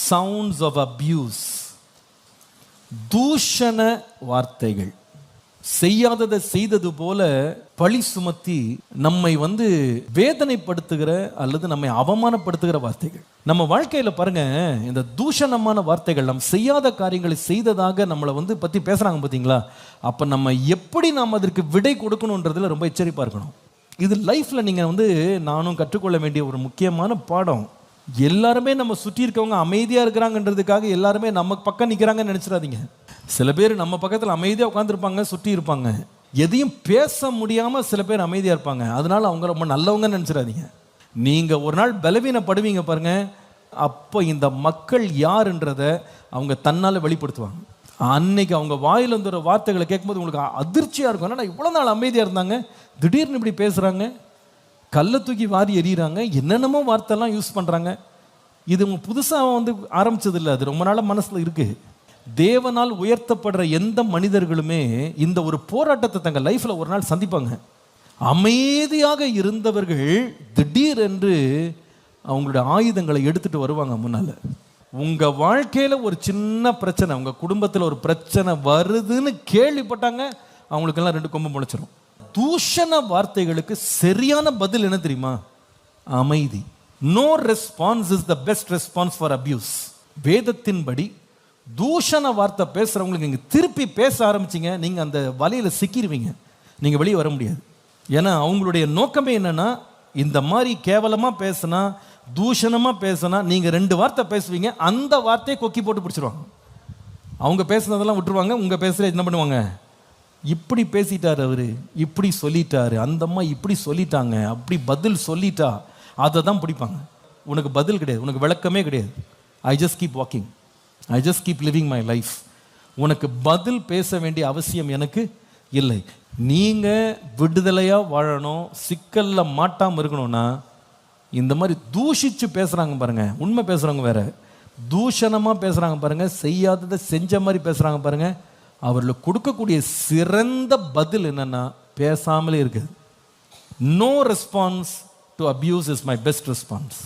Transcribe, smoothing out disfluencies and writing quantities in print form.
Sounds of abuse, தூஷண வார்த்தைகள், செய்யாததை செய்தது போல பழி சுமத்தி நம்மை வேதனைப்படுத்துகிற அல்லது நம்மை அவமானப்படுத்துகிற வார்த்தைகள். நம்ம வாழ்க்கையில பாருங்க, இந்த தூஷணமான வார்த்தைகள், நம்ம செய்யாத காரியங்களை செய்ததாக நம்மளை பத்தி பேசுறாங்க பார்த்தீங்களா? அப்ப நம்ம எப்படி நாம் அதற்கு விடை கொடுக்கணுன்றதுல ரொம்ப எச்சரிப்பா இருக்கணும். இது லைஃப்ல நீங்க நானும் கற்றுக்கொள்ள வேண்டிய ஒரு முக்கியமான பாடம். எல்லாருமே நம்ம சுற்றி இருக்கவங்க அமைதியா இருக்கிறாங்கன்றதுக்காக எல்லாருமே நம்ம பக்கம் நிற்கிறாங்கன்னு நினைச்சிடாதீங்க. சில பேர் நம்ம பக்கத்தில் அமைதியாக உட்காந்துருப்பாங்க, சுற்றி இருப்பாங்க, எதையும் பேச முடியாம சில பேர் அமைதியா இருப்பாங்க. அதனால அவங்க ரொம்ப நல்லவங்கன்னு நினைச்சிடாதீங்க. நீங்க ஒரு நாள் பலவீனப்படுவீங்க பாருங்க, அப்போ இந்த மக்கள் யாருன்றத அவங்க தன்னால வெளிப்படுத்துவாங்க. அன்னைக்கு அவங்க வாயில் வந்துற வார்த்தைகளை கேட்கும்போது உங்களுக்கு அதிர்ச்சியா இருக்கும். ஏன்னா இவ்வளோ நாள் அமைதியா இருந்தாங்க, திடீர்னு இப்படி பேசுறாங்க, கல்லை தூக்கி வாரி எறிகிறாங்க, என்னென்னமோ வார்த்தைலாம் யூஸ் பண்ணுறாங்க. இது புதுசாக ஆரம்பிச்சது இல்லை, அது ரொம்ப நாளாக மனசில் இருக்கு. தேவனால் உயர்த்தப்படுற எந்த மனிதர்களுமே இந்த ஒரு போராட்டத்தை தங்கள் லைஃப்பில் ஒரு நாள் சந்திப்பாங்க. அமைதியாக இருந்தவர்கள் திடீரென்று அவங்களுடைய ஆயுதங்களை எடுத்துட்டு வருவாங்க முன்னால். உங்கள் வாழ்க்கையில் ஒரு சின்ன பிரச்சனை, உங்கள் குடும்பத்தில் ஒரு பிரச்சனை வருதுன்னு கேள்விப்பட்டாங்க, அவங்களுக்கெல்லாம் 2 கொம்பு முளைச்சிரும். தூஷண வார்த்தைகளுக்கு சரியான பதில் என்ன தெரியுமா? அமைதி. No response is the best response for abuse. வேதத்தின்படி தூஷண வார்த்தை பேசுறவங்களுக்கு நீங்க திருப்பி பேச ஆரம்பிச்சீங்க, நீங்க அந்த வலையில சிக்கிடுவீங்க, நீங்க வெளியே வர முடியாது. ஏன்னா அவங்களுடைய நோக்கமே என்னன்னா, இந்த மாதிரி கேவலமா பேசினா, தூஷணமா பேசினா நீங்க 2 வார்த்தை பேசுவீங்க, அந்த வார்த்தையை கொக்கி போட்டு பிடிச்சிருவாங்க. அவங்க பேசுனதெல்லாம் விட்டுருவாங்க, உங்க பேசுற என்ன பண்ணுவாங்க? இப்படி பேசிட்டாரு அவரு, இப்படி சொல்லிட்டாரு, அந்த அம்மா இப்படி சொல்லிட்டாங்க, அப்படி பதில் சொல்லிட்டா, அதை தான் பிடிப்பாங்க. உனக்கு பதில் கிடையாது, உனக்கு விளக்கமே கிடையாது. I just keep walking, I just keep living my life. உனக்கு பதில் பேச வேண்டிய அவசியம் எனக்கு இல்லை. நீங்க விடுதலையா வாழணும், சிக்கல்ல மாட்டாம இருக்கணும்னா இந்த மாதிரி தூஷிச்சு பேசுறாங்க பாருங்க, உண்மை பேசுறவங்க வேற, தூஷணமா பேசுறாங்க பாருங்க, செய்யாததை செஞ்ச மாதிரி பேசுறாங்க பாருங்க, அவர்களுக்கு கொடுக்கக்கூடிய சிறந்த பதில் என்னன்னா பேசாமலே இருக்குது. No response to abuse is my best response.